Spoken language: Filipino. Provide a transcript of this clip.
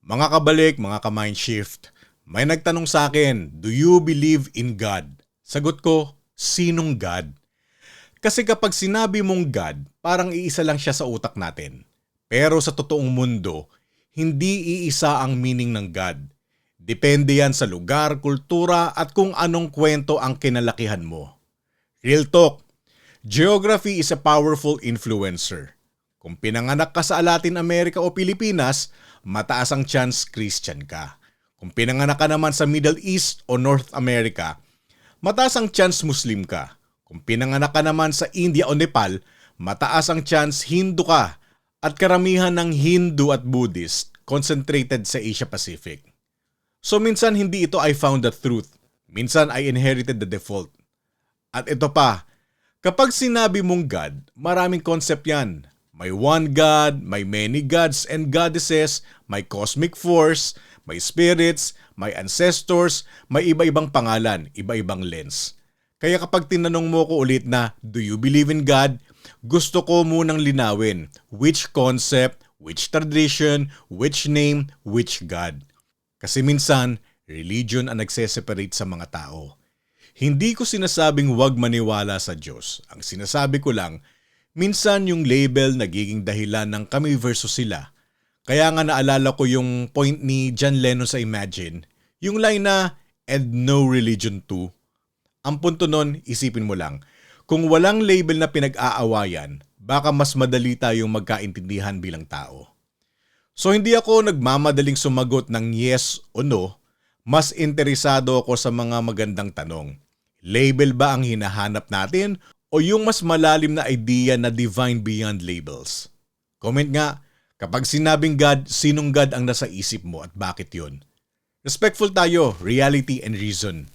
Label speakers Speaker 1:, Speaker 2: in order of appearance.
Speaker 1: Mga kabalik, mga ka-mindshift, may nagtanong sa akin, do you believe in God? Sagot ko, sinong God? Kasi kapag sinabi mong God, parang iisa lang siya sa utak natin. Pero sa totoong mundo, hindi iisa ang meaning ng God. Depende yan sa lugar, kultura at kung anong kwento ang kinalakihan mo. Real talk, geography is a powerful influencer. Kung pinanganak ka sa Latin America o Pilipinas, mataas ang chance Christian ka. Kung pinanganak ka naman sa Middle East o North America, mataas ang chance Muslim ka. Kung pinanganak ka naman sa India o Nepal, mataas ang chance Hindu ka. At karamihan ng Hindu at Buddhist concentrated sa Asia Pacific. So minsan hindi ito I found the truth. Minsan I inherited the default. At ito pa, kapag sinabi mong God, maraming concept yan. May one God, may many gods and goddesses, may cosmic force, may spirits, may ancestors, may iba-ibang pangalan, iba-ibang lens. Kaya kapag tinanong mo ko ulit na, do you believe in God? Gusto ko munang linawin, which concept, which tradition, which name, which God. Kasi minsan, religion ang nagseseparate sa mga tao. Hindi ko sinasabing huwag maniwala sa Diyos. Ang sinasabi ko lang, minsan yung label nagiging dahilan ng kami versus sila. Kaya nga naalala ko yung point ni John Lennon sa Imagine, yung line na, and no religion too. Ang punto nun, isipin mo lang, kung walang label na pinag-aawayan, baka mas madali tayong magkaintindihan bilang tao. So hindi ako nagmamadaling sumagot ng yes o no, mas interesado ako sa mga magandang tanong. Label ba ang hinahanap natin o yung mas malalim na idea na divine beyond labels? Comment nga, kapag sinabing God, sinong God ang nasa isip mo at bakit yun? Respectful tayo, reality and reason.